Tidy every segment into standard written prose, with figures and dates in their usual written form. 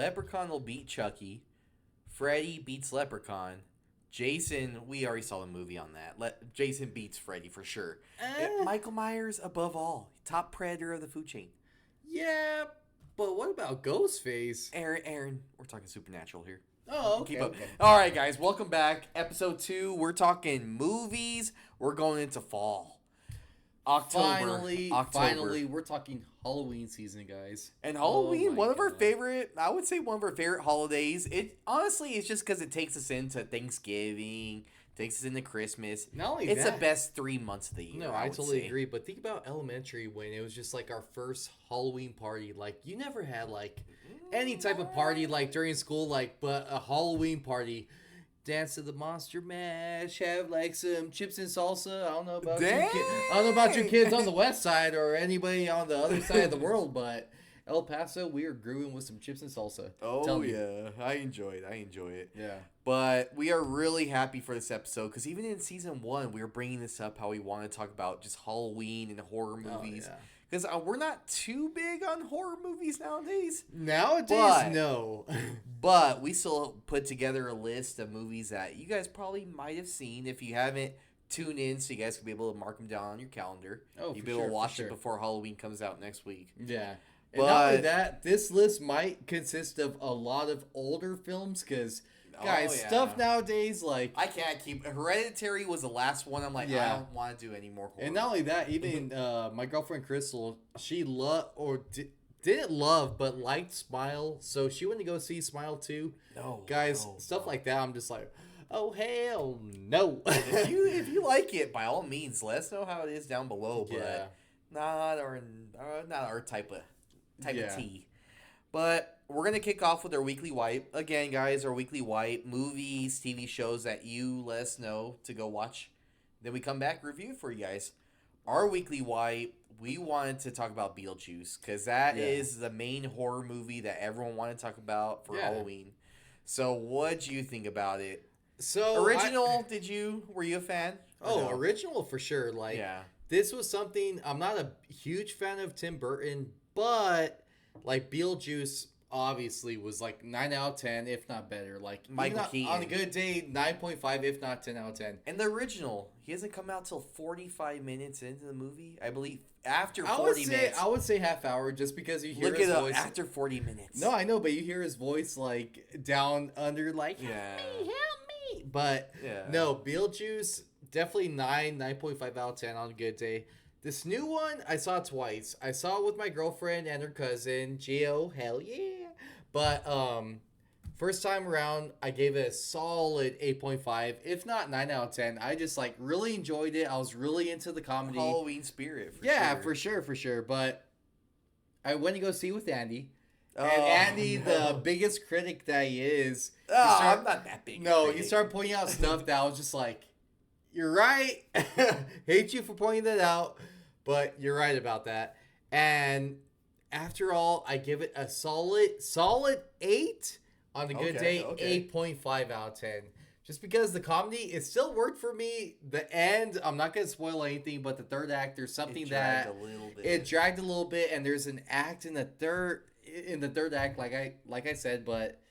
Leprechaun will beat Chucky. Freddy beats Leprechaun. Jason, we already saw the movie on that. Jason beats Freddy for sure. Michael Myers above all. Top predator of the food chain. Yeah, but what about Ghostface? Aaron, we're talking supernatural here. Oh, okay. Okay. All right, guys, welcome back. Episode 2. We're talking movies. We're going into fall. October. Finally, we're talking Halloween season, guys. And Halloween, one of our favorite holidays. It honestly, it's just because it takes us into Thanksgiving, takes us into Christmas. Not only it's that, the best 3 months of the year. No, I totally agree. But think about elementary when it was just like our first Halloween party. Like you never had like any type of party like during school, like but a Halloween party. Dance to the Monster Mash, have like some chips and salsa. I don't know about you kids on the west side or anybody on the other side of the world, but El Paso, we are grooving with some chips and salsa. Oh yeah, I enjoy it. Yeah, but we are really happy for this episode because even in season 1, we were bringing this up how we want to talk about just Halloween and horror movies. Oh, yeah. Because we're not too big on horror movies nowadays. No. But we still put together a list of movies that you guys probably might have seen. If you haven't, tune in so you guys can be able to mark them down on your calendar. Oh, you'll be able to watch it before Halloween comes out next week. Yeah. And not only that, this list might consist of a lot of older films because... Guys, stuff nadays like I can't keep Hereditary was the last one. I'm like, I don't want to do any more horror. And not only that, even my girlfriend Crystal, she didn't love but liked Smile, so she went to go see Smile too. Stuff like that. I'm just like, oh hell no. if you like it, by all means, let us know how it is down below. But not our type of tea. But we're going to kick off with our weekly wipe. Again, guys, our weekly wipe, movies, TV shows that you let us know to go watch. Then we come back, review for you guys. Our weekly wipe, we wanted to talk about Beetlejuice because that is the main horror movie that everyone wanted to talk about for Halloween. So what'd you think about it? So original, were you a fan? No? Original for sure. Like, this was something, I'm not a huge fan of Tim Burton, but... Like, Beetlejuice obviously was like 9 out of 10, if not better. Like, Michael Keaton. On a good day, 9.5, if not 10 out of 10. And the original, he hasn't come out till 45 minutes into the movie. I believe after 40 minutes. I would say half hour just because you hear his voice. After 40 minutes. No, I know, but you hear his voice like down under like, help me. But no, Beetlejuice, definitely 9.5 out of 10 on a good day. This new one, I saw twice. I saw it with my girlfriend and her cousin, Gio. Hell yeah. But first time around, I gave it a solid 8.5, if not 9 out of 10. I just like really enjoyed it. I was really into the comedy. Halloween spirit, for sure. But I went to go see it with Andy. And Andy, the biggest critic that he is. I'm not that big. No, he started pointing out stuff that I was just like, you're right. Hate you for pointing that out, but you're right about that. And after all, I give it a solid 8 on a good day, 8.5 out of 10. Just because the comedy, it still worked for me. The end, I'm not going to spoil anything, but the third act, there's something it dragged a little bit, and there's an act in the third act, like I said, but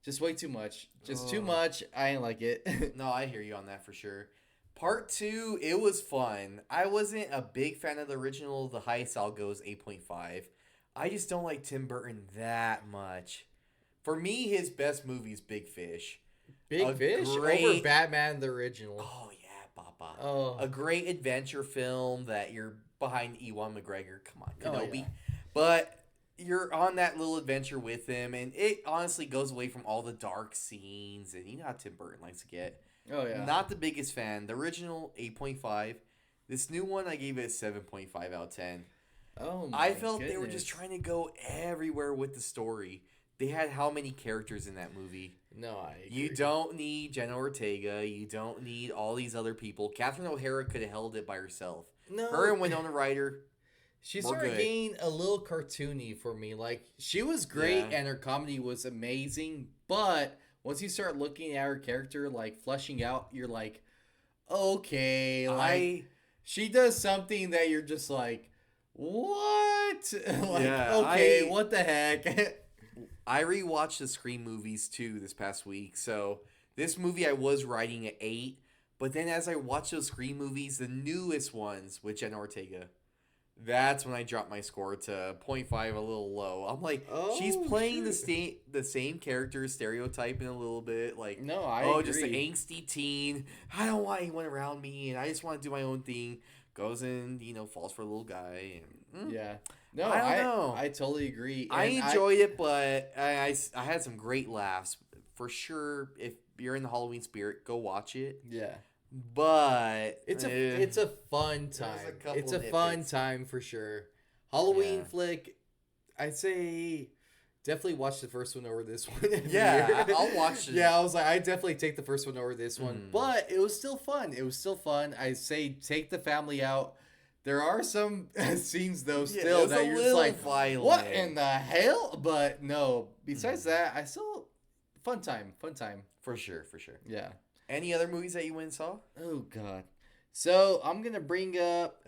just way too much. Too much. I ain't like it. No, I hear you on that for sure. Part 2, it was fun. I wasn't a big fan of the original. The highest I'll go is 8.5. I just don't like Tim Burton that much. For me, his best movie is Big Fish. Big Fish? Over Batman the original. Oh, yeah, Papa. Oh. A great adventure film that you're behind Ewan McGregor. Come on, Kenobi. Oh, yeah. But you're on that little adventure with him, and it honestly goes away from all the dark scenes, and you know how Tim Burton likes to get. Oh, yeah. Not the biggest fan. The original, 8.5. This new one, I gave it a 7.5 out of 10. Oh, my I felt goodness. they were just trying to go everywhere with the story. They had how many characters in that movie? No, I agree. You don't need Jenna Ortega. You don't need all these other people. Catherine O'Hara could have held it by herself. No. Her and Winona Ryder. She started getting a little cartoony for me. Like, she was great and her comedy was amazing, but once you start looking at her character, like, fleshing out, you're like, okay, like, she does something that you're just like, what? Like, what the heck? I rewatched the Scream movies too this past week. So this movie I was writing at 8, but then as I watched those Scream movies, the newest ones with Jenna Ortega, that's when I dropped my score to point 0.5, a little low. I'm like, she's playing the same character stereotype in a little bit. Like, no, I agree. Just an angsty teen. I don't want anyone around me, and I just want to do my own thing. Goes in, falls for a little guy. And, yeah. No, I don't know. I totally agree. I enjoyed it, but I had some great laughs. For sure, if you're in the Halloween spirit, go watch it. Yeah. But it's a fun time. It's a fun time for sure. Halloween flick, I'd say definitely watch the first one over this one. Yeah, I'll watch it. Yeah, I was like, I definitely take the first one over this one. But it was still fun. I say take the family out. There are some scenes though still that you're just like, violent. What in the hell? But no, besides that, I still fun time. For sure. Yeah. Any other movies that you went and saw? Oh God. So I'm gonna bring up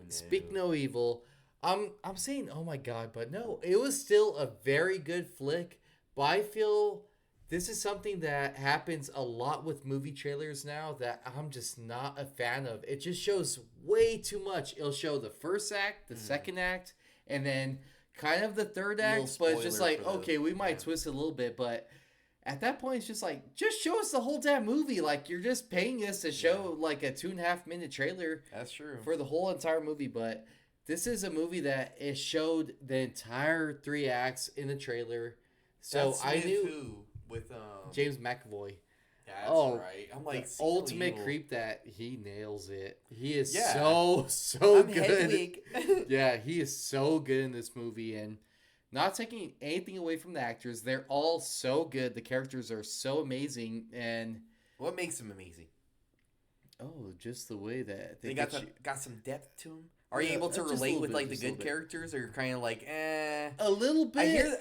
Speak No Evil. I'm saying oh my God, but no, it was still a very good flick. But I feel this is something that happens a lot with movie trailers now that I'm just not a fan of. It just shows way too much. It'll show the first act, the second act, and then kind of the third act. But it's just like, okay, we might twist it a little bit, but at that point, it's just like, just show us the whole damn movie. Like, you're just paying us to show like a 2.5 minute trailer. That's true. For the whole entire movie. But this is a movie that it showed the entire 3 acts in the trailer. So I knew with James McAvoy. That's right. I'm like the ultimate creep that he nails it. He is so I'm good. Yeah, he is so good in this movie, and not taking anything away from the actors. They're all so good. The characters are so amazing. And what makes them amazing? Oh, just the way that they got some depth to them. Are you able to relate with like the good characters, or you're kind of like, eh? A little bit.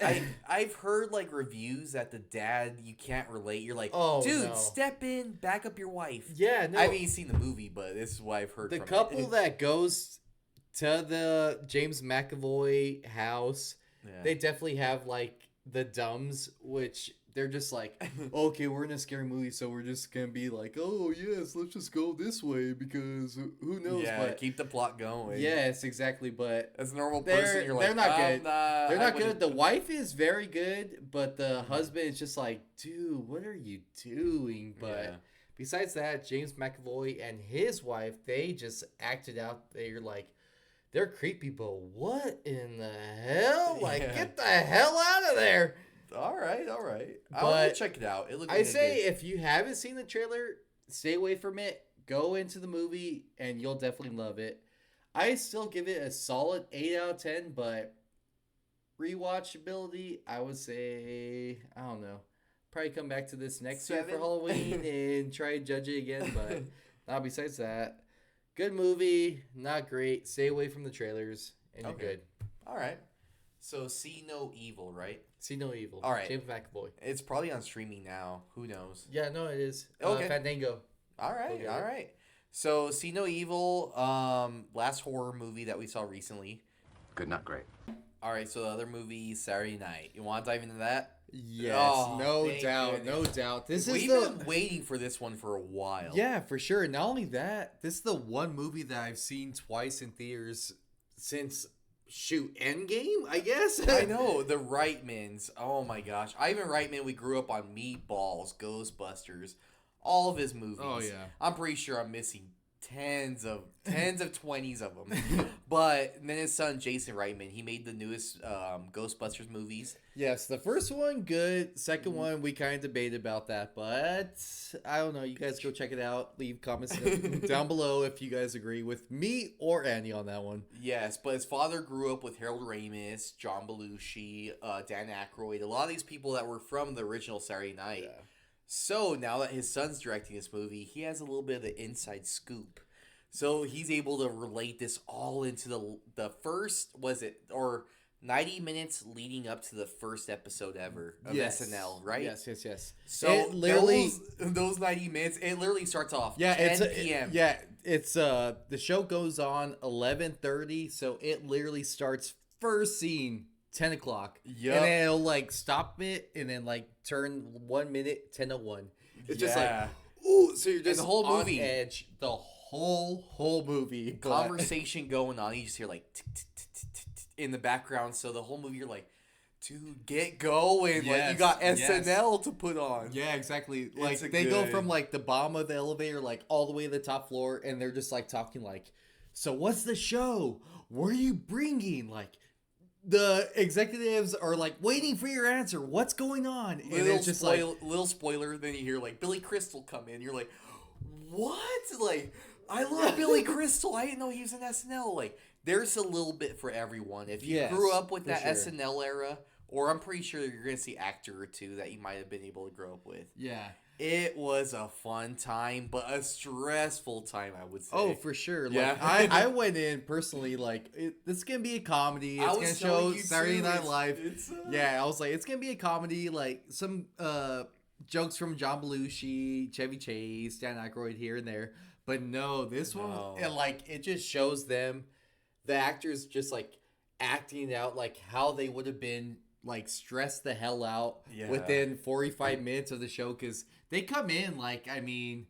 I've heard like reviews that the dad you can't relate. You're like, dude, step in, back up your wife. Yeah, no. I haven't even seen the movie, but this is what I've heard. The from couple that goes to the James McAvoy house. Yeah. They definitely have like the dumbs, which they're just like, okay, we're in a scary movie, so we're just gonna be like, oh yes, let's just go this way because who knows? Yeah, but keep the plot going. Yes, exactly. But as a normal person, you're like, they're not good. They're not good. The wife is very good, but the husband is just like, dude, what are you doing? But besides that, James McAvoy and his wife, they just acted out. They're like, they're creepy, but what in the hell? Like, get the hell out of there. All right. I'll check it out. It looks. I say if you haven't seen the trailer, stay away from it. Go into the movie, and you'll definitely love it. I still give it a solid 8 out of 10, but rewatchability, I would say, I don't know. Probably come back to this next year for Halloween and try to judge it again, but not besides that. Good movie, not great. Stay away from the trailers, and you're good. All right. So, See No Evil, right? See No Evil. All right. James McAvoy. It's probably on streaming now. Who knows? Yeah, no, it is. Okay. Fandango. All right. So, See No Evil, last horror movie that we saw recently. Good, not great. All right, so the other movie, Saturday Night. You want to dive into that? Yes, no doubt. We've been waiting for this one for a while. Yeah, for sure. Not only that, this is the one movie that I've seen twice in theaters since Endgame, I guess. I know, the Reitmans. Oh my gosh. Ivan Reitman, we grew up on Meatballs, Ghostbusters, all of his movies. Oh yeah. I'm pretty sure I'm missing tens of 20s of them. But then his son Jason Reitman, he made the newest Ghostbusters movies. Yes, the first one good. Second one we kind of debated about that, but I don't know. You guys go check it out. Leave comments down below if you guys agree with me or Andy on that one. Yes, but his father grew up with Harold Ramis, John Belushi, Dan Aykroyd, a lot of these people that were from the original Saturday Night. Yeah. So now that his son's directing this movie, he has a little bit of the inside scoop. So he's able to relate this all into the first, 90 minutes leading up to the first episode ever of SNL, right? Yes. So it literally those 90 minutes, it literally starts off 10 p.m. It's the show goes on 11:30, so it literally starts first scene 10 o'clock. Yep. And then it'll like stop it and then like turn 1 minute 10:01. It's just like, ooh, so you're just the whole on movie, edge the whole movie. Conversation going on. You just hear like in the background. So the whole movie, you're like, dude, get going. Yes, like you got SNL to put on. Yeah, exactly. Like they go from like the bottom of the elevator like all the way to the top floor, and they're just like talking like, so what's the show? What are you bringing? Like the executives are like waiting for your answer. What's going on? And it's just like little spoiler. Then you hear like Billy Crystal come in. You're like, what? Like I love Billy Crystal. I didn't know he was in SNL. Like there's a little bit for everyone. If you grew up with that SNL era, or I'm pretty sure you're gonna see actor or two that you might have been able to grow up with. Yeah. It was a fun time, but a stressful time, I would say. Oh, for sure. Yeah. Like, I went in personally, like, this is going to be a comedy. It's going to show Saturday Night Live. Yeah, I was like, it's going to be a comedy. Like, some jokes from John Belushi, Chevy Chase, Dan Aykroyd here and there. But no, this one, and like, it just shows them, the actors just, like, acting out, like, how they would have been, like, stressed the hell out within 45 minutes of the show, because they come in, like, I mean,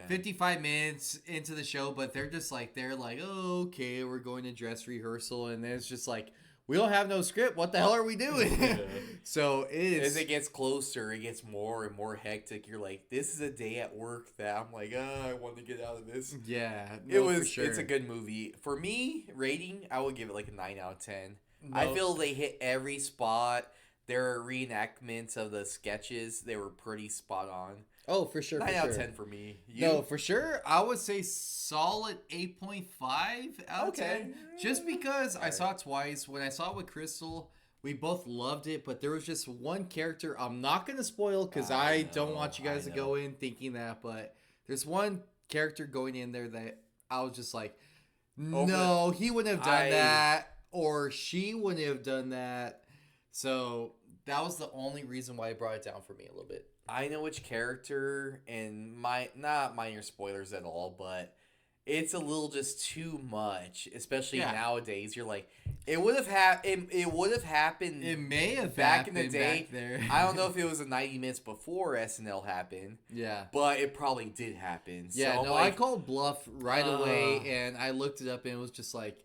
55 minutes into the show, but they're like, oh, okay, we're going to dress rehearsal, and then it's just like, we don't have no script, what the hell are we doing? So as it gets closer, it gets more and more hectic. You're like, this is a day at work that I'm like, I want to get out of this. Yeah, it's a good movie. For me, rating, I would give it like a 9 out of 10. I feel they hit every spot. Their reenactments of the sketches, they were pretty spot on. Oh, for sure. 9 out of 10 for me. No, for sure. I would say solid 8.5 out of 10. Just because I saw it twice. When I saw it with Crystal, we both loved it, but there was just one character I'm not going to spoil because I don't want you guys to go in thinking that, but there's one character going in there that I was just like, no, he wouldn't have done that. Or she wouldn't have done that. So that was the only reason why I brought it down for me a little bit. I know which character, and not minor spoilers at all, but it's a little just too much, especially nowadays. You're like, it would have happened. It may have back in the day. Back there. I don't know if it was 90 minutes before SNL happened. Yeah, but it probably did happen. Yeah, so no, I called bluff right away, and I looked it up, and it was just like,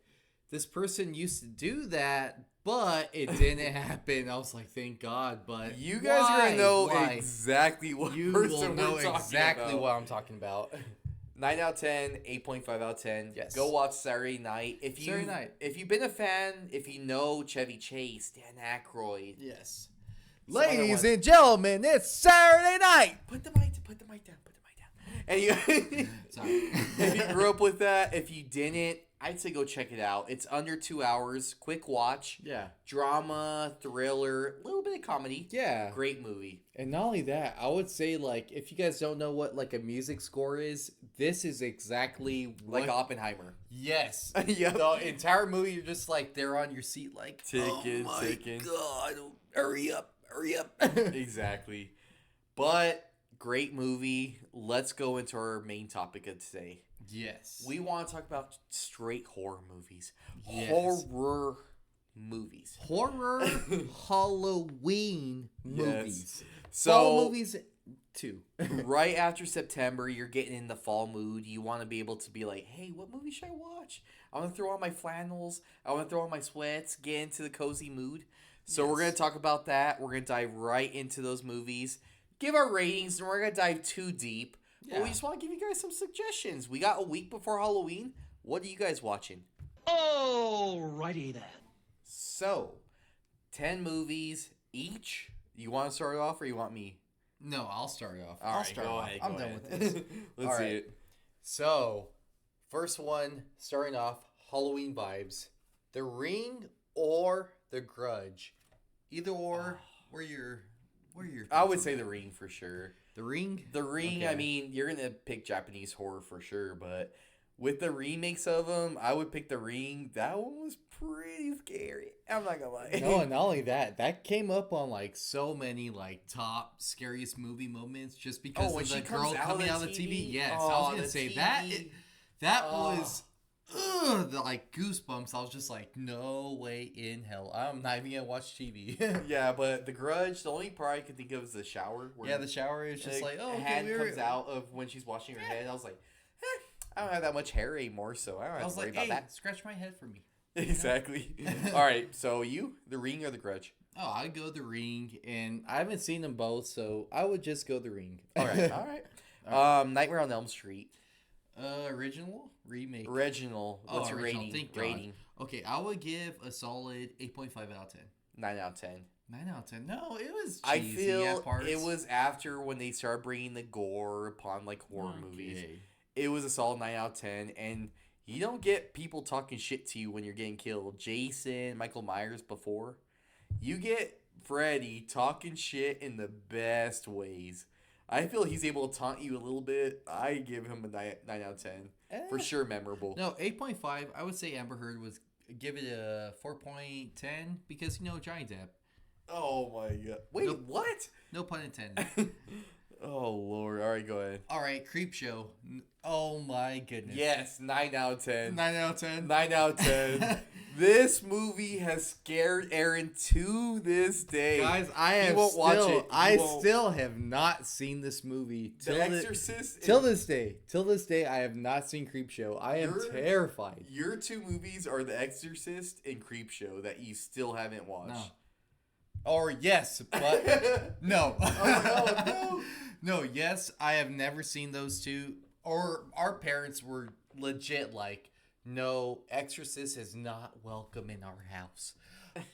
this person used to do that, but it didn't happen. I was like, thank God. But you guys are gonna know exactly what you person will know we're talking exactly about. what I'm talking about. 9 out of 10, 8.5 out of 10. Yes. Go watch Saturday Night. If you've been a fan, if you know Chevy Chase, Dan Aykroyd. Yes. Ladies and gentlemen, it's Saturday night. Put the mic down. And if you grew up with that, if you didn't, I'd say go check it out. It's under 2 hours. Quick watch. Yeah. Drama, thriller, a little bit of comedy. Yeah. Great movie. And not only that, I would say, like, if you guys don't know what, like, a music score is, this is exactly like Oppenheimer. Yes. Yep. The entire movie, you're just, like, there on your seat, like, ticking. God, hurry up. Exactly. But, great movie. Let's go into our main topic of today. Yes. We want to talk about straight horror movies. Yes. Horror movies. Horror Halloween movies. Yes. So, fall movies too. Right after September, you're getting in the fall mood. You want to be able to be like, hey, what movie should I watch? I want to throw on my flannels. I want to throw on my sweats. Get into the cozy mood. So we're going to talk about that. We're going to dive right into those movies. Give our ratings, and we're going to dive too deep. But we just want to give you guys some suggestions. We got a week before Halloween. What are you guys watching? Alrighty then. So, 10 movies each. You want to start off or you want me? No, I'll start off. All right, go ahead. I'm done with this. Let's see it. So, first one, starting off, Halloween vibes. The Ring or The Grudge. Either or, where you're I would say The Ring for sure. The Ring? The Ring, okay. I mean, you're going to pick Japanese horror for sure, but with the remakes of them, I would pick The Ring. That one was pretty scary. I'm not going to lie. No, and not only that came up on, like, so many, like, top scariest movie moments just because of the girl coming out of the TV. Yes, I was going to say, that was the like goosebumps. I was just like, no way in hell. I'm not even gonna watch TV. Yeah, but The Grudge, the only part I can think of is the shower. Yeah, the shower is just like, oh, okay, hand comes out of when she's washing her head. I was like, I don't have that much hair anymore, so I don't have to worry about that. Scratch my head for me. Exactly. All right, so you, The Ring or The Grudge? Oh, I'd go The Ring, and I haven't seen them both, so I would just go The Ring. All right, all right. Nightmare on Elm Street. Original? Remake? Original. What's your original. rating? Thank God. Okay, I would give a solid 8.5 out of 10. 9 out of 10. 9 out of 10. No, it was cheesy I feel at parts. it was after when they started bringing the gore upon like horror movies. It was a solid 9 out of 10, and you don't get people talking shit to you when you're getting killed. Jason, Michael Myers before. You get Freddy talking shit in the best ways. I feel he's able to taunt you a little bit. I give him a 9 out of 10. For sure memorable. No, 8.5. I would say Amber Heard was give it a 4.10 because, Johnny Depp. Oh my god. Wait, what? No pun intended. Oh lord. All right, go ahead. All right, Creepshow. Oh my goodness. Yes, 9 out of 10. 9 out of 10. 9 out of 10. This movie has scared Aaron to this day. Guys, I still have not seen this movie. The Exorcist. Till this day, I have not seen Creepshow. I am terrified. Your two movies are The Exorcist and Creepshow that you still haven't watched. No. Or yes, but no. Oh no. No, yes, I have never seen those two. Or our parents were legit like, no, Exorcist is not welcome in our house.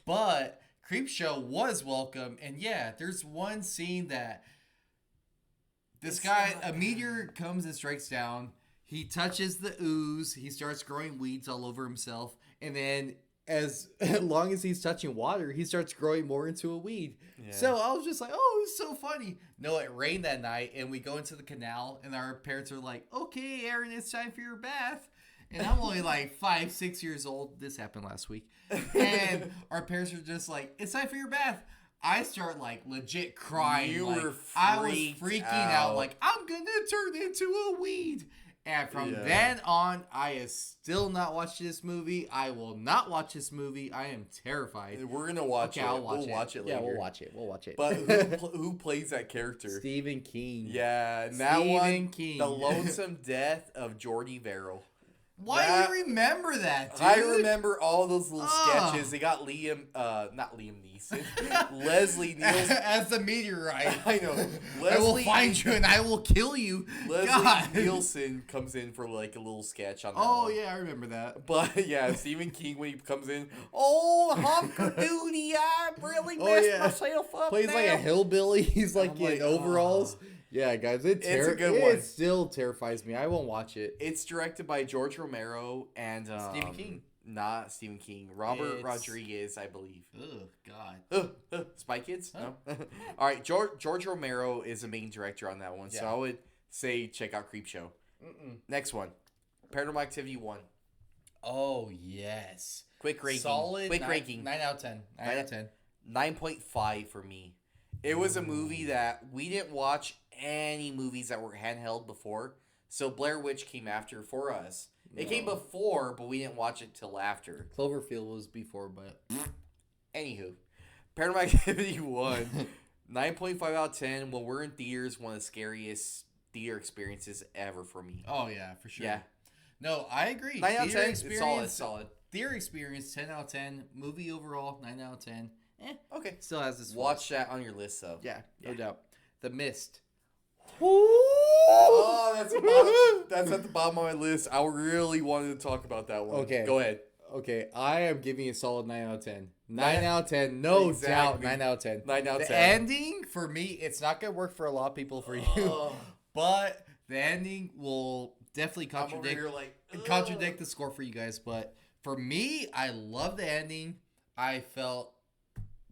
But Creepshow was welcome. And yeah, there's one scene that a meteor comes and strikes down. He touches the ooze. He starts growing weeds all over himself. And then as long as he's touching water, he starts growing more into a weed. Yeah. So I was just like, oh, it's so funny. No, it rained that night, and we go into the canal, and our parents are like, okay, Aaron, it's time for your bath. And I'm only like 5, 6 years old. This happened last week. And our parents are just like, it's time for your bath. I start like legit crying. I was freaking out. Like, I'm going to turn into a weed. And from then on, I have still not watched this movie. I will not watch this movie. I am terrified. We're going to watch it. We'll watch it later. Yeah, we'll watch it. We'll watch it. But who plays that character? Stephen King. Yeah, and that one, King. The lonesome death of Jordy Verrill. Why do you remember that, dude? I remember all those little sketches. They got not Liam Neeson, Leslie Nielsen as the meteorite. I know. I will find you and I will kill you. Leslie Nielsen comes in for like a little sketch on that. Oh yeah, I remember that. But yeah, Stephen King when he comes in, honker doody, I really messed myself up. Plays like a hillbilly. He's like in overalls. Yeah, guys, it's a good one. It still terrifies me. I won't watch it. It's directed by George Romero and Stephen King. Not Stephen King. Robert Rodriguez, I believe. Oh, God. Spy Kids? Huh? No? All right, George Romero is the main director on that one, so I would say check out Creepshow. Next one. Paranormal Activity 1. Oh, yes. Quick ranking. Solid. Quick ranking. 9 out of 10. 9 out of 10. 9.5 for me. It was a movie that we didn't watch any movies that were handheld before. So Blair Witch came after for us. It came before, but we didn't watch it till after. Cloverfield was before, but... Anywho. Paranormal Activity 1. 9.5 out of 10. When we're in theaters, one of the scariest theater experiences ever for me. Oh, yeah, for sure. Yeah. No, I agree. 9 out of 10. It's solid. Theater experience, 10 out of 10. Movie overall, 9 out of 10. Okay. Still has this. Watch that on your list, though. Yeah, no doubt. The Mist. Oh, that's at the bottom of my list. I really wanted to talk about that one. Okay. Go ahead. Okay, I am giving a solid 9 out of 10. 9 out of 10, no doubt. 9 out of 10. 9 out of 10. The ending, for me, it's not going to work for a lot of people, for you. But the ending will definitely contradict the score for you guys. But for me, I love the ending. I felt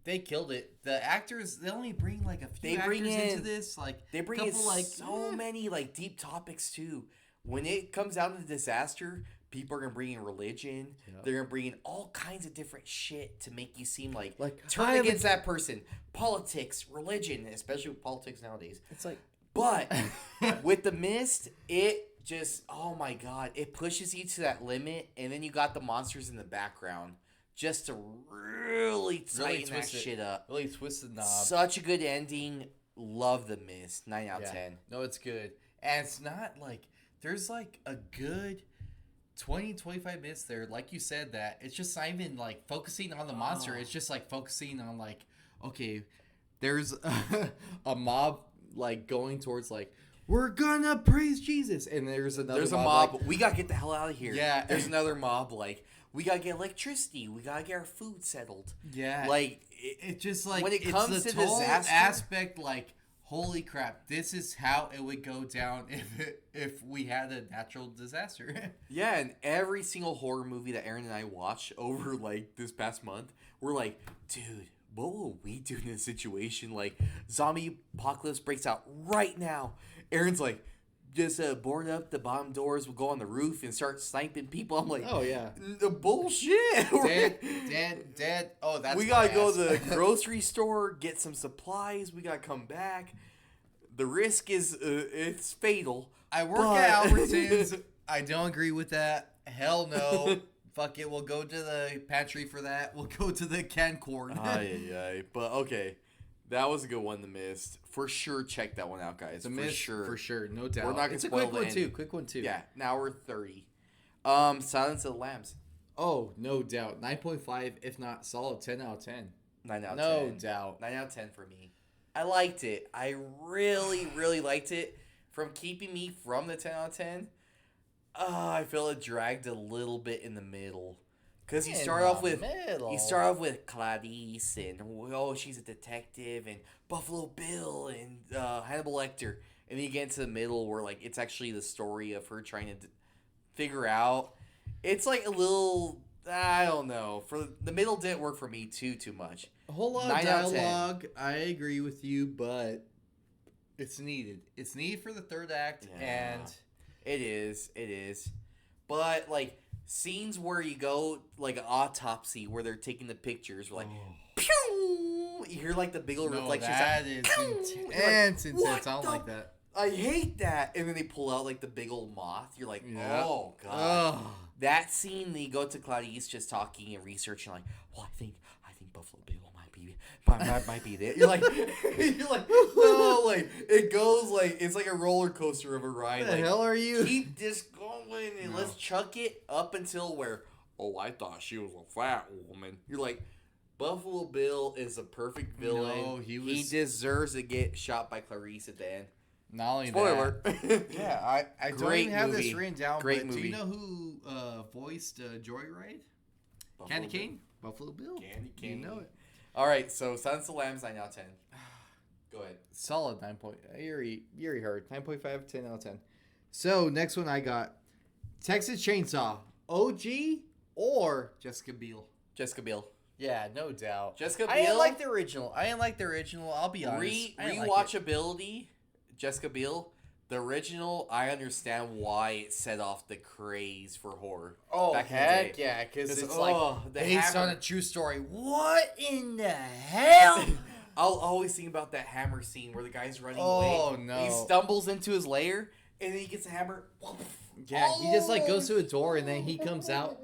they killed it. The actors, they only bring like a few actors into this. Like they bring in so many like deep topics too. When it comes down to disaster, people are gonna bring in religion. Yeah. They're gonna bring in all kinds of different shit to make you seem like turn against that person. Politics, religion, especially with politics nowadays. It's like, but with The Mist, it just, oh my god, it pushes you to that limit, and then you got the monsters in the background just to really tighten that shit up. Really twist the knob. Such a good ending. Love The Mist. 9 out of 10. No, it's good. And it's not like, there's like a good 20, 25 minutes there. Like you said, that it's just not even like focusing on the monster. It's just like focusing on like, okay, there's a mob like going towards like, we're gonna praise Jesus. And there's another There's a mob. like, We gotta get the hell out of here. Yeah. There's another mob like, we gotta get electricity. We gotta get our food settled. Yeah. Like, it just like, when it it's comes the to total disaster aspect, like, holy crap, this is how it would go down if we had a natural disaster. yeah, and every single horror movie that Aaron and I watched over like this past month, we're like, dude, what will we do in this situation? Like, zombie apocalypse breaks out right now. Aaron's like, just board up the bottom doors, we'll go on the roof and start sniping people. I'm like, Oh, yeah. the bullshit. Dad. Oh, that's We gotta go to the grocery store, get some supplies. We gotta come back. The risk is it's fatal. I work at Albertsons. I don't agree with that. Hell no. Fuck it. We'll go to the pantry for that. We'll go to the canned corn. But okay, that was a good one. The Mist, for sure. Check that one out, guys. For sure, no doubt. We're not gonna it's a spoil quick the one ending. too. Quick one too. Yeah, now we're 30. Silence of the Lambs. Oh, no doubt. 9.5, if not solid 10 out of 10. 9 out of 10. No doubt. 9 out of 10 for me. I liked it. I really, really liked it. From keeping me from the 10 out of 10, I feel it dragged a little bit in the middle. Because you start off with Clarice and she's a detective, and Buffalo Bill and Hannibal Lecter, and then you get into the middle where like it's actually the story of her trying to figure out. It's like a little, I don't know. For the middle didn't work for me too much. A whole lot of dialogue. I agree with you, but it's needed. It's needed for the third act, and it is. But like scenes where you go like an autopsy where they're taking the pictures, like pew! You hear like the big old reflection. That is intense. I don't like that. I hate that. And then they pull out like the big old moth. You're like, oh god. Oh. That scene, they go to Clarice just talking and researching, like, well, I think Buffalo Bill might be there. You're like, no, like it goes like it's like a roller coaster of a ride. What the like, hell are you? Keep this going and let's chuck it up until where. Oh, I thought she was a fat woman. You're like, Buffalo Bill is a perfect villain. No, he deserves to get shot by Clarice at the end. Not only Spoiler. that. Yeah, I don't even have this written down. Great but movie. Do you know who voiced Joyride? Candy Cane? Buffalo Bill. Candy Cane. You know it. All right, so Silence of the Lambs, 9 out of 10. Go ahead. Solid 9 point. You already heard. 9.5, 10 out of 10. So, next one I got Texas Chainsaw. OG or Jessica Biel? Jessica Biel. Yeah, no doubt. Jessica Biel. I didn't like the original. I'll be honest. Rewatchability, Jessica Biel. The original, I understand why it set off the craze for horror. Oh, back in the heck day. yeah, because it's based on a true story. What in the hell? I'll always think about that hammer scene where the guy's running away. Oh, no. He stumbles into his lair, and then he gets a hammer. Yeah, he just like goes to a door, and then he comes out.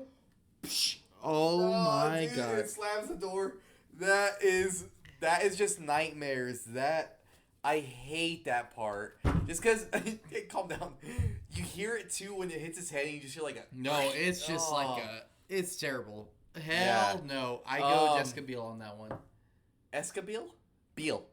Oh my dude, god! It slams the door. That is just nightmares. I hate that part. Just because, calm down. You hear it too when it hits his head, and you just feel like a. No, it's just like a. It's terrible. Hell no! I go Jessica Biel on that one. Escabiel? Beal.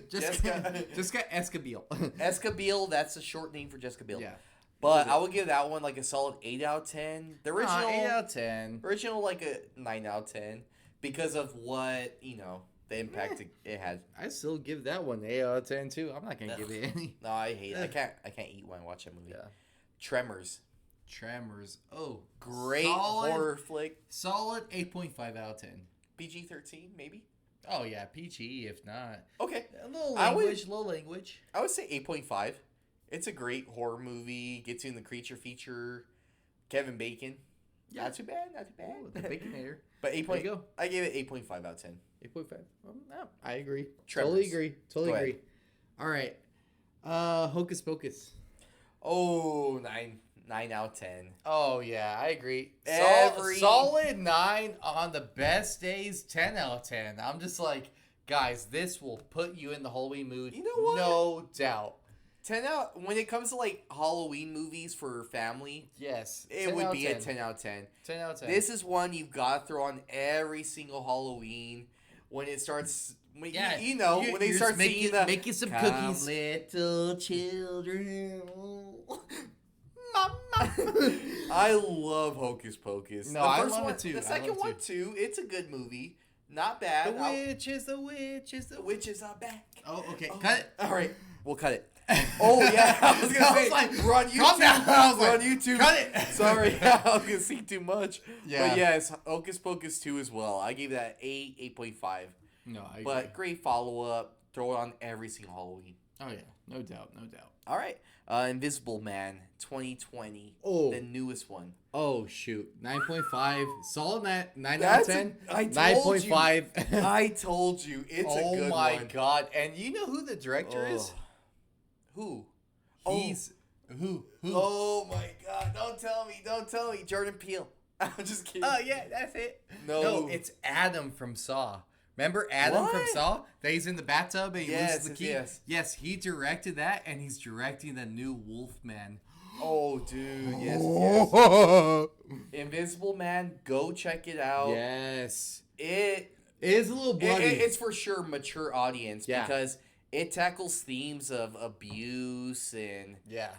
Jessica Escabiel. Escabiel. That's a short name for Jessica Biel. Yeah. But I would give that one like a solid 8 out of 10. The original 8 out of 10. Original like a 9 out of 10 because of what, the impact it had. I still give that one 8 out of 10 too. I'm not gonna give it any. No, I hate it. I can't eat when I watch that movie. Yeah. Tremors. Oh, great horror flick. Solid 8.5 out of 10. PG-13 maybe. Oh yeah, PG if not. Okay. A little language. I would say 8.5. It's a great horror movie. Gets you in the creature feature. Kevin Bacon. Yeah. Not too bad. Ooh, the Baconator. But 8. I gave it 8.5 out of 10. 8.5. No, I agree. Tremors. Totally agree. All right. Hocus Pocus. Oh, 9 out of 10. Oh yeah, I agree. Every- Solid 9 on the best days. 10 out of 10. I'm just like, guys, this will put you in the Halloween mood. You know what? No doubt. 10 out. When it comes to like Halloween movies for family, Yes, it 10 would out be of a 10. 10 out of 10. 10 out of 10. This is one you've got to throw on every single Halloween when it starts. When, Yeah, you know, when they you're start just singing the making some "Come, cookies. little children. I love Hocus Pocus. No, The I first love one, it too. The I second love it one too. It's a good movie. Not bad. The Witches are back. Oh, okay. Oh, Cut it. All right, we'll cut it. Oh yeah, I was gonna say, we're on YouTube. calm down. I was We're like, on YouTube. cut it. Sorry, I was gonna see too much. Yeah. But yes, Hocus Pocus 2 as well. I gave that 8.5. No, I agree. But great follow up. Throw it on every single Halloween. Oh yeah, no doubt. All right, Invisible Man 2020. Oh. The newest one. Oh shoot, 9.5. Solid 9 out of That's 10. I told you. 9.5. I told you. It's a good one. Oh my god! And you know who the director is? Who? He's who? Oh my god! Don't tell me! Jordan Peele. I'm just kidding. Oh yeah, that's it. No. No, it's Adam from Saw. Remember Adam from What? Saw? That he's in the bathtub and he Yes, loses the key. yes. Yes, he directed that, and he's directing the new Wolfman. Oh, dude, yes. Invisible Man, go check it out. Yes, It is a little bloody. it's for sure mature audience Yeah. because it tackles themes of abuse and yeah,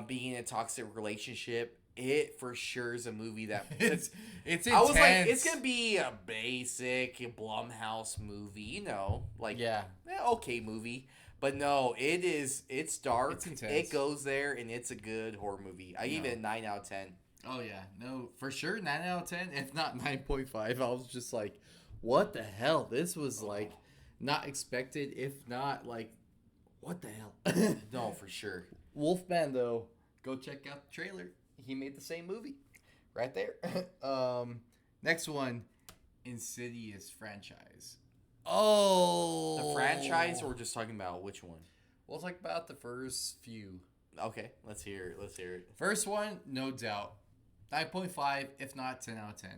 being in a toxic relationship. It for sure is a movie that it's intense. I was like, it's gonna be a basic Blumhouse movie, you know, like okay movie. But no, it is. It's dark. It's intense. It goes there, and it's a good horror movie. I gave it a 9 out of 10. Oh yeah, no, for sure, 9 out of 10. If not 9.5, I was just like, what the hell? This was like not expected. If not, like, what the hell? No, for sure. Wolfman though, go check out the trailer. He made the same movie, right there. Next one, Insidious franchise. Oh, The franchise, or we're just talking about which one? We'll talk about the first few. Okay, let's hear it. First one, no doubt, 9.5, if not 10 out of 10.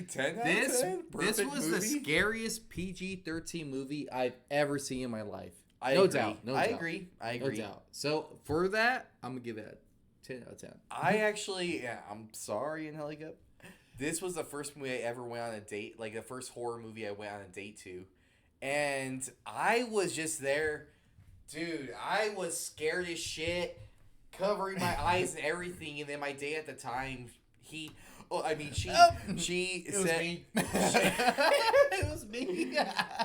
10 out This of 10? this Perfect was movie? the scariest PG-13 movie I've ever seen in my life. I No agree. doubt. I agree. No doubt. So for that, I'm gonna give it a 10 out of 10. I actually, I'm sorry, in Helicup. This was the first movie I ever went on a date, like the first horror movie I went on a date to. And I was just there. Dude, I was scared as shit, covering my eyes and everything. And then my date at the time, she It said, was me. It was me.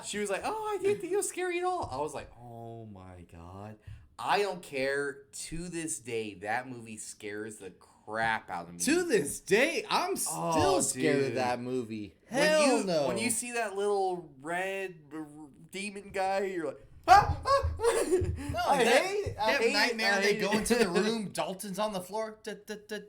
she was like, "Oh, I didn't think it was scary at all." I was like, "Oh my god." I don't care. To this day, that movie scares the crap out of me. To this day, I'm still scared dude. of that movie. When Hell you, no. When you see that little red demon guy, you're like, ah, ah. I hate it. I have hate nightmare. it. I They hate go it. into the room. Dalton's on the floor.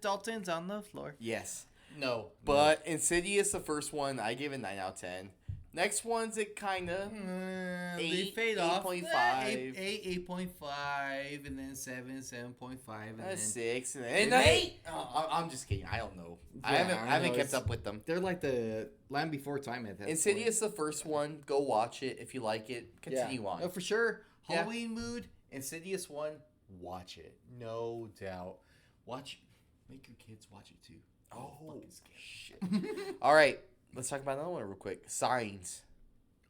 Dalton's on the floor. Yes. No. But Insidious, the first one, I gave it 9 out of 10. Next one's it kind of. They Eight, fade off. 8.5. 8.5, and then 7.5, and then 6 and And 8. Oh, I'm just kidding. I don't know. I Yeah, haven't know, kept it's- up with them. They're like the Land Before Time at that Insidious, the first one. Go watch it if you like it. Continue on. No, for sure. Yeah. Halloween mood. Insidious 1. Watch it. No doubt. Watch. Make your kids watch it too. Oh, Fucking scary. shit. All right. Let's talk about another one real quick. Signs.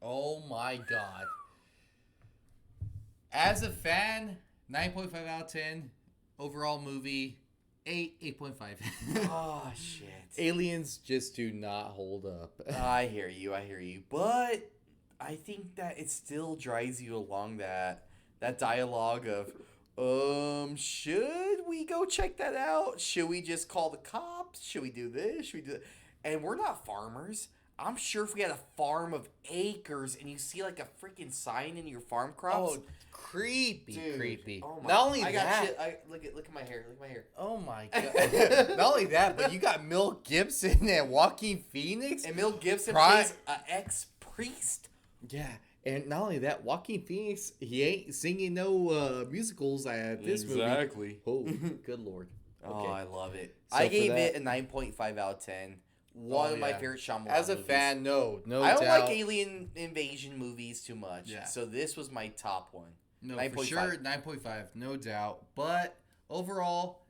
Oh my god. As a fan, 9.5 out of 10. Overall movie, 8.5. Oh, shit. Aliens just do not hold up. I hear you. But I think that it still drives you along that dialogue of, should we go check that out? Should we just call the cops? Should we do this? Should we do that? And we're not farmers. I'm sure if we had a farm of acres and you see like a freaking sign in your farm crops. Oh, creepy, dude, creepy. Oh my, Not only I that, got shit. Look at my hair. Look at my hair. oh my god. Not only that, but you got Mel Gibson and Joaquin Phoenix. And Mel Gibson Pri- plays an ex-priest. Yeah, And not only that, Joaquin Phoenix, he ain't singing no musicals at this movie. Exactly. Oh, good Lord. Oh, I love it. So I for gave that- it a 9.5 out of 10. One of my favorite Shyamalan As a movies. fan, no I don't doubt. like alien invasion movies too much. Yeah. So this was my top one. No, 9.5. for sure, 9.5, no doubt. But overall,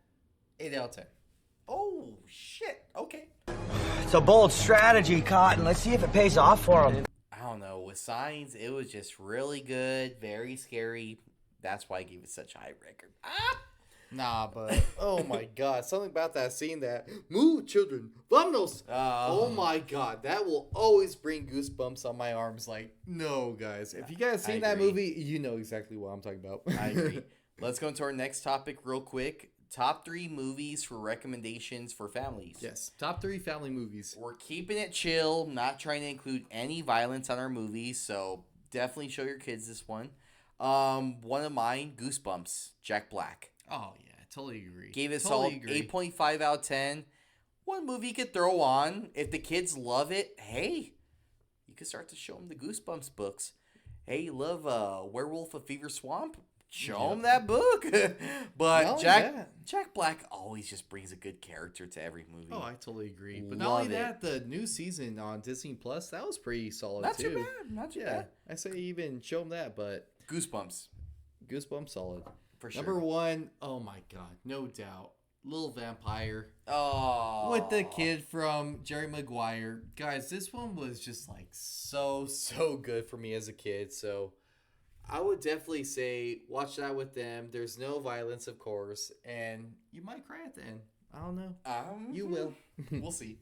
8 out of 10. Oh, shit. Okay. It's a bold strategy, Cotton. Let's see if it pays off for him. I don't know. With Signs, it was just really good. Very scary. That's why I gave it such a high record. Nah, but oh my god, something about that scene that move children, vámonos. Oh my god, that will always bring goosebumps on my arms. Like, no, guys, if you guys seen that movie, you know exactly what I'm talking about. I agree. Let's go into our next topic real quick. Top 3 movies for recommendations for families. Yes, top 3 family movies. We're keeping it chill, not trying to include any violence on our movies, so definitely show your kids this one. One of mine, Goosebumps, Jack Black. Oh yeah, totally agree. Gave it totally solid 8.5 out of 10. One movie you could throw on. If the kids love it, hey, you could start to show them the Goosebumps books. Hey, you love Werewolf of Fever Swamp? Show them that book. But Jack Black always just brings a good character to every movie. Oh, I totally agree. But not only that, the new season on Disney Plus, that was pretty solid Not too. too bad. Not too bad. I say even show them that, but Goosebumps. solid. For sure. Number 1, oh my god, no doubt. Little Vampire. Oh. With the kid from Jerry Maguire. Guys, this one was just like so good for me as a kid. So I would definitely say watch that with them. There's no violence, of course. And you might cry at the end. I don't know. You will. We'll see.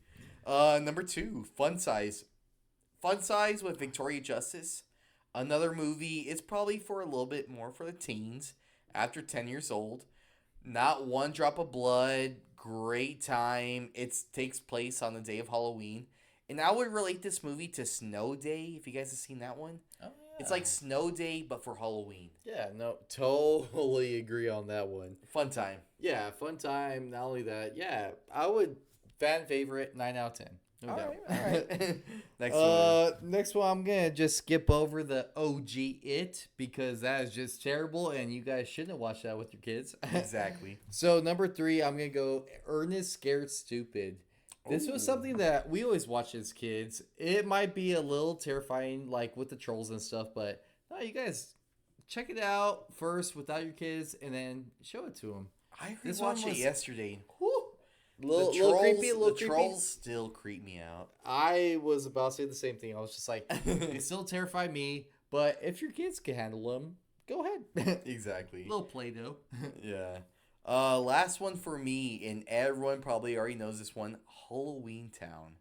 Number 2, Fun Size. Fun Size with Victoria Justice. Another movie. It's probably for a little bit more for the teens. After 10 years old. Not one drop of blood. Great time. It takes place on the day of Halloween. And I would relate this movie to Snow Day, if you guys have seen that one. Oh, yeah. It's like Snow Day, but for Halloween. Yeah, no, totally agree on that one. Fun time. Yeah, fun time. Not only that, yeah, I would fan favorite 9 out of 10. No doubt. All right. Next one, I'm gonna just skip over the OG It because that is just terrible, and you guys shouldn't watch that with your kids. Exactly. So number 3, I'm gonna go Ernest Scared Stupid. This was something that we always watched as kids. It might be a little terrifying, like with the trolls and stuff, but no, you guys check it out first without your kids, and then show it to them. I watched it yesterday. Little Trolls still creep me out. I was about to say the same thing. I was just like, they still terrify me. But if your kids can handle them, go ahead. Exactly. Little Play-Doh. Yeah. Last one for me, and everyone probably already knows this one, Halloween Town.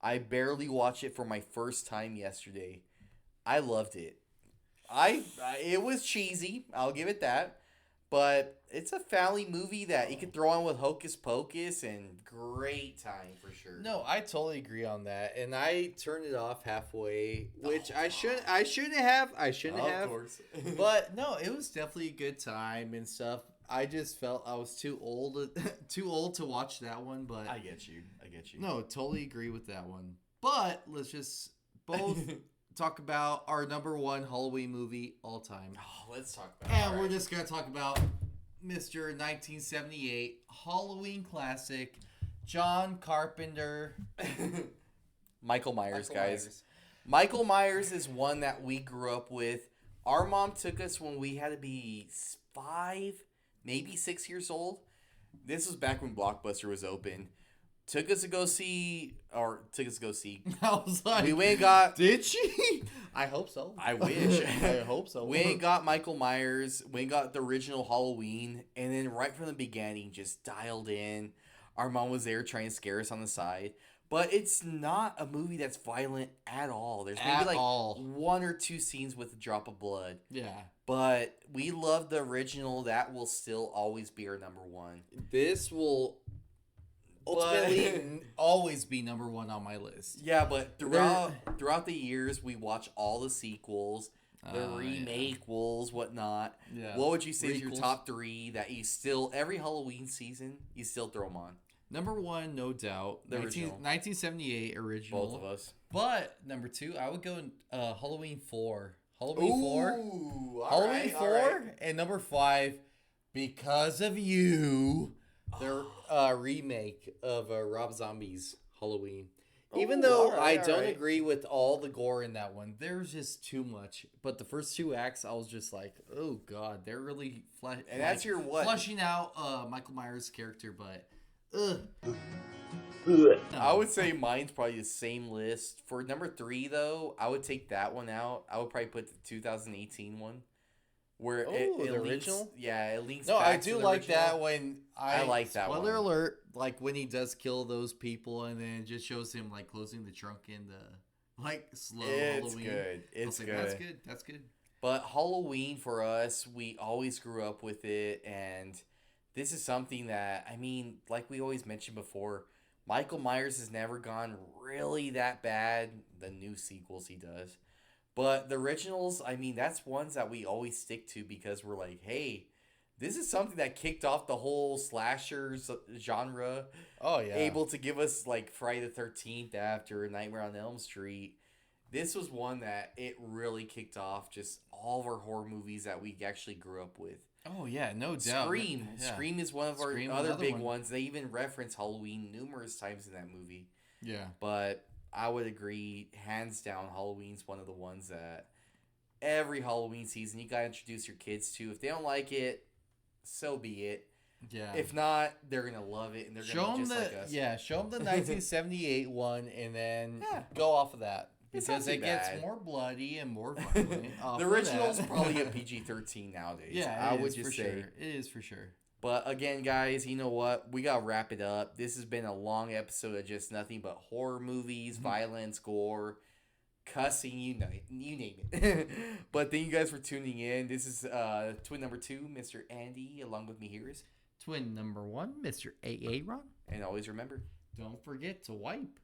I barely watched it for my first time yesterday. I loved it. It was cheesy. I'll give it that. But it's a family movie that you can throw on with Hocus Pocus and great time for sure. No, I totally agree on that. And I turned it off halfway, which I shouldn't have. Of course. But no, it was definitely a good time and stuff. I just felt I was too old to watch that one, but I get you. No, totally agree with that one. But let's just both talk about our number 1 Halloween movie all time. Oh, let's talk about it. And we're just going to talk about Mr. 1978 Halloween classic, John Carpenter. Michael Myers, guys. Michael Myers is one that we grew up with. Our mom took us when we had to be 5, maybe 6 years old. This was back when Blockbuster was open. Took us to go see. I was like, we went and got. Did she? I hope so. I wish. I hope so. We ain't got Michael Myers. We ain't got the original Halloween. And then right from the beginning, just dialed in. Our mom was there trying to scare us on the side. But it's not a movie that's violent at all. There's maybe one or two scenes with a drop of blood. Yeah. But we love the original. That will still always be our number 1. This will ultimately always be number 1 on my list. Yeah, but throughout the years, we watch all the sequels, the remakeables, whatnot. Yeah. What would you say is your top 3 that you still, every Halloween season, you still throw them on? Number 1, no doubt. The original. 1978 original. Both of us. But number 2, I would go Halloween 4. Halloween 4. Ooh, Halloween 4 and number 5, Because of You. Their remake of Rob Zombie's Halloween. Even though I don't agree with all the gore in that one, there's just too much. But the first 2 acts, I was just like, oh god, they're really that's your what? Fleshing out Michael Myers' character, but I would say mine's probably the same list. For number 3 though, I would take that one out. I would probably put the 2018 one. Where it the links, original? Yeah, it links. no, back I to do the like original. that when I like that spoiler one. alert, like when he does kill those people and then it just shows him like closing the trunk in the like slow It's Halloween. good. It's like, good. That's good. But Halloween for us, we always grew up with it, and this is something that, I mean, like we always mentioned before, Michael Myers has never gone really that bad. The new sequels he does. But the originals, I mean, that's ones that we always stick to because we're like, hey, this is something that kicked off the whole slasher genre. Oh yeah. Able to give us like Friday the 13th after Nightmare on Elm Street. This was one that it really kicked off just all of our horror movies that we actually grew up with. Oh yeah, no doubt. Scream. Yeah. Scream is one of our Scream, other another big one. ones. They even reference Halloween numerous times in that movie. Yeah. But I would agree, hands down, Halloween's one of the ones that every Halloween season you gotta introduce your kids to. If they don't like it, so be it. Yeah. If not, they're gonna love it and they're show gonna be them just the like us. show them the 1978 one and then Yeah. go off of that It's not because too it gets bad. more bloody and more violent. off The of original's that. probably a PG-13 nowadays. Yeah, I it would is just for say. sure. It is for sure. But again, guys, you know what? We gotta wrap it up. This has been a long episode of just nothing but horror movies, violence, gore, cussing, you name it. But thank you guys for tuning in. This is twin number 2, Mr. Andy, along with me here is. Twin number 1, Mr. AA Ron. And always remember, Don't forget to wipe.